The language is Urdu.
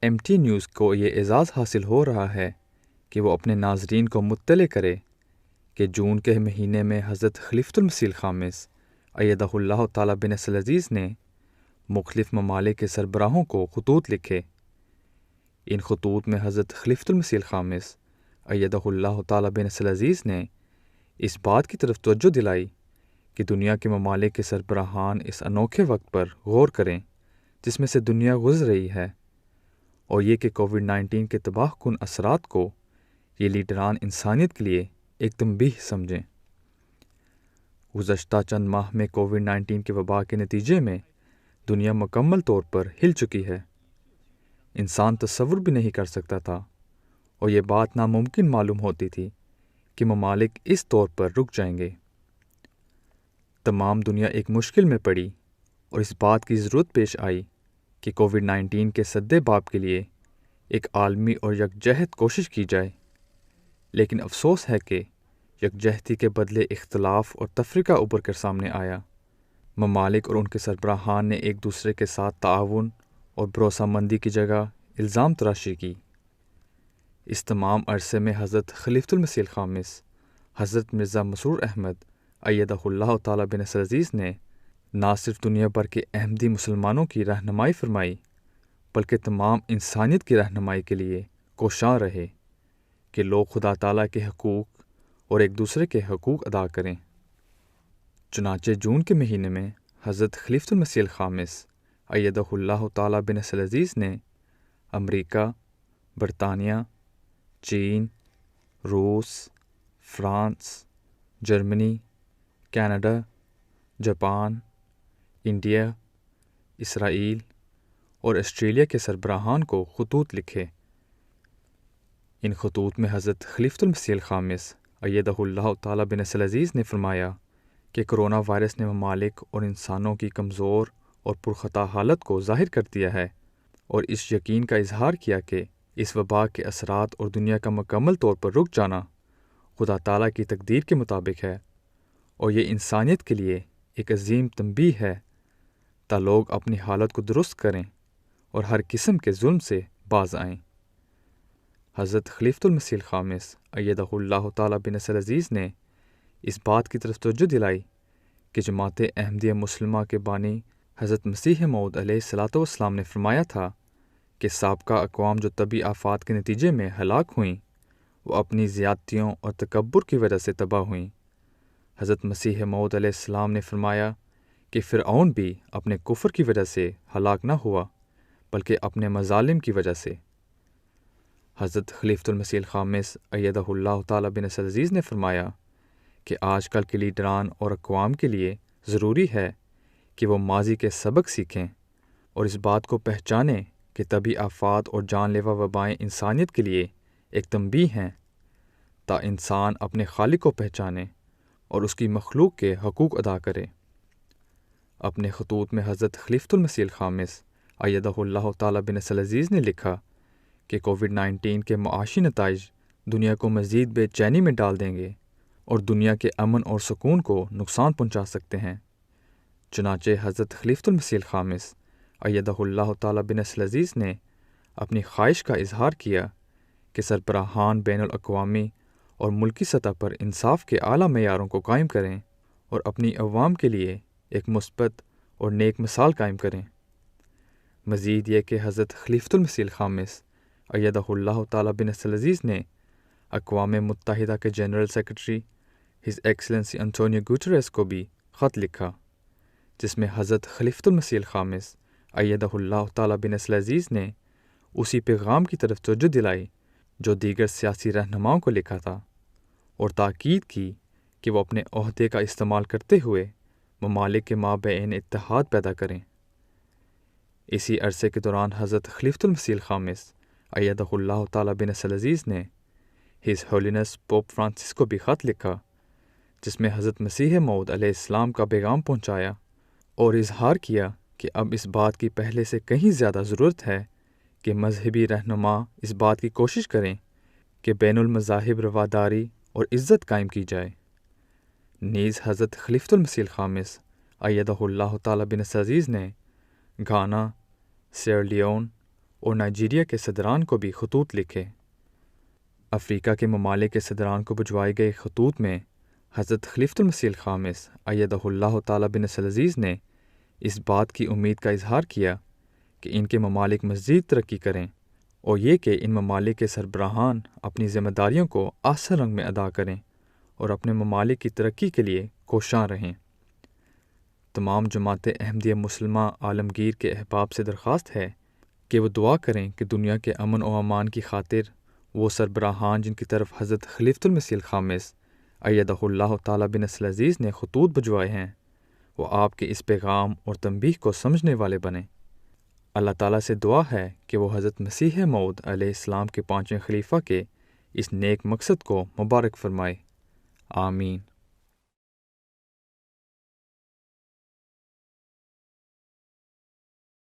MT نیوز کو یہ اعزاز حاصل ہو رہا ہے کہ وہ اپنے ناظرین کو مطلع کرے کہ جون کے مہینے میں حضرت خلیفۃ المسیح الخامس ایدہ اللہ تعالیٰ بن نصر العزیز نے مختلف ممالک کے سربراہوں کو خطوط لکھے۔ ان خطوط میں حضرت خلیفۃ المسیح الخامس ایدہ اللہ تعالیٰ بن نصر العزیز نے اس بات کی طرف توجہ دلائی کہ دنیا کے ممالک کے سربراہان اس انوکھے وقت پر غور کریں جس میں سے دنیا گزر رہی ہے، اور یہ کہ کووڈ-19 کے تباہ کن اثرات کو یہ لیڈران انسانیت کے لیے ایک تنبیہ سمجھیں۔ گزشتہ چند ماہ میں کووڈ-19 کے وبا کے نتیجے میں دنیا مکمل طور پر ہل چکی ہے۔ انسان تصور بھی نہیں کر سکتا تھا، اور یہ بات ناممکن معلوم ہوتی تھی کہ ممالک اس طور پر رک جائیں گے۔ تمام دنیا ایک مشکل میں پڑی، اور اس بات کی ضرورت پیش آئی کہ کووڈ-19 کے سدباب کے لیے ایک عالمی اور یکجہت کوشش کی جائے۔ لیکن افسوس ہے کہ یکجہتی کے بدلے اختلاف اور تفرقہ ابھر کر سامنے آیا۔ ممالک اور ان کے سربراہان نے ایک دوسرے کے ساتھ تعاون اور بھروسہ مندی کی جگہ الزام تراشی کی۔ اس تمام عرصے میں حضرت خلیفۃ المسیح الخامس حضرت مرزا مسرور احمد ایدہ اللہ تعالیٰ بن نصر العزیز نے نہ صرف دنیا بھر کے احمدی مسلمانوں کی رہنمائی فرمائی، بلکہ تمام انسانیت کی رہنمائی کے لیے کوشاں رہے کہ لوگ خدا تعالیٰ کے حقوق اور ایک دوسرے کے حقوق ادا کریں۔ چنانچہ جون کے مہینے میں حضرت خلیفۃ المسیح الخامس ایدہ اللہ تعالیٰ بن نصر العزیز نے امریکہ، برطانیہ، چین، روس، فرانس، جرمنی، کینیڈا، جاپان، انڈیا، اسرائیل اور آسٹریلیا کے سربراہان کو خطوط لکھے۔ ان خطوط میں حضرت خلیفۃ المسیح الخامس ایدہ اللہ تعالیٰ بن نصر العزیز نے فرمایا کہ کرونا وائرس نے ممالک اور انسانوں کی کمزور اور پرخطا حالت کو ظاہر کر دیا ہے، اور اس یقین کا اظہار کیا کہ اس وبا کے اثرات اور دنیا کا مکمل طور پر رک جانا خدا تعالیٰ کی تقدیر کے مطابق ہے، اور یہ انسانیت کے لیے ایک عظیم تنبیہ ہے تا لوگ اپنی حالت کو درست کریں اور ہر قسم کے ظلم سے باز آئیں۔ حضرت خلیفۃ المسیح الخامس ایدہ اللہ تعالیٰ بن نصر العزیز نے اس بات کی طرف توجہ دلائی کہ جماعت احمدیہ مسلمہ کے بانی حضرت مسیح موعود علیہ الصلوۃ والسلام نے فرمایا تھا کہ سابقہ اقوام جو طبعی آفات کے نتیجے میں ہلاک ہوئیں وہ اپنی زیادتیوں اور تکبر کی وجہ سے تباہ ہوئیں۔ حضرت مسیح موعود علیہ السلام نے فرمایا کہ فرعون بھی اپنے کفر کی وجہ سے ہلاک نہ ہوا بلکہ اپنے مظالم کی وجہ سے۔ حضرت خلیفۃ المسیح الخامس ایدہ اللہ تعالیٰ بن نصر العزیز نے فرمایا کہ آج کل کے لیڈران اور اقوام کے لیے ضروری ہے کہ وہ ماضی کے سبق سیکھیں اور اس بات کو پہچانیں کہ طبعی آفات اور جان لیوا وبائیں انسانیت کے لیے ایک تنبیہ ہیں تا انسان اپنے خالق کو پہچانے اور اس کی مخلوق کے حقوق ادا کرے۔ اپنے خطوط میں حضرت خلیفۃ المسیح الخامس ایدہ اللہ تعالیٰ بن نصر العزیز نے لکھا کہ کووڈ-19 کے معاشی نتائج دنیا کو مزید بے چینی میں ڈال دیں گے اور دنیا کے امن اور سکون کو نقصان پہنچا سکتے ہیں۔ چنانچہ حضرت خلیفۃ المسیح الخامس ایدہ اللہ تعالیٰ بن نصر العزیز نے اپنی خواہش کا اظہار کیا کہ سربراہان بین الاقوامی اور ملکی سطح پر انصاف کے اعلیٰ معیاروں کو قائم کریں اور اپنی عوام کے لیے ایک مثبت اور نیک مثال قائم کریں۔ مزید یہ کہ حضرت خلیفۃ المسیح الخامس ایدہ اللہ تعالیٰ بن نصر العزیز نے اقوام متحدہ کے general secretary his excellency Antonio Guterres کو بھی خط لکھا، جس میں حضرت خلیفۃ المسیح الخامس ایدہ اللہ تعالیٰ بن نصر العزیز نے اسی پیغام کی طرف توجہ دلائی جو دیگر سیاسی رہنماؤں کو لکھا تھا، اور تاکید کی کہ وہ اپنے عہدے کا استعمال کرتے ہوئے ممالک کے مابین اتحاد پیدا کریں۔ اسی عرصے کے دوران حضرت خلیفۃ المسیح الخامس ایدہ اللہ تعالیٰ بن نصر العزیز نے ہز ہولینس پوپ فرانسس کو بھی خط لکھا، جس میں حضرت مسیح موعود علیہ السلام کا پیغام پہنچایا اور اظہار کیا کہ اب اس بات کی پہلے سے کہیں زیادہ ضرورت ہے کہ مذہبی رہنما اس بات کی کوشش کریں کہ بین المذاہب رواداری اور عزت قائم کی جائے۔ نیز حضرت خلیفۃ المسیح الخامس ایدہ اللہ تعالیٰ بن نصر العزیز نے گھانا، سیئر لیون اور نائجیریا کے صدران کو بھی خطوط لکھے۔ افریقہ کے ممالک کے صدران کو بھجوائے گئے خطوط میں حضرت خلیفۃ المسیح الخامس ایدہ اللہ تعالیٰ بن عزیز نے اس بات کی امید کا اظہار کیا کہ ان کے ممالک مزید ترقی کریں، اور یہ کہ ان ممالک کے سربراہان اپنی ذمہ داریوں کو احسن رنگ میں ادا کریں اور اپنے ممالک کی ترقی کے لیے کوشاں رہیں۔ تمام جماعت احمدیہ مسلمہ عالمگیر کے احباب سے درخواست ہے کہ وہ دعا کریں کہ دنیا کے امن و امان کی خاطر وہ سربراہان جن کی طرف حضرت خلیفۃ المسیح الخامس ایدہ اللہ تعالیٰ بن عزیز نے خطوط بھجوائے ہیں، وہ آپ کے اس پیغام اور تنبیہ کو سمجھنے والے بنیں۔ اللہ تعالیٰ سے دعا ہے کہ وہ حضرت مسیح موعود علیہ السلام کے 5ویں خلیفہ کے اس نیک مقصد کو مبارک فرمائے۔ آمین۔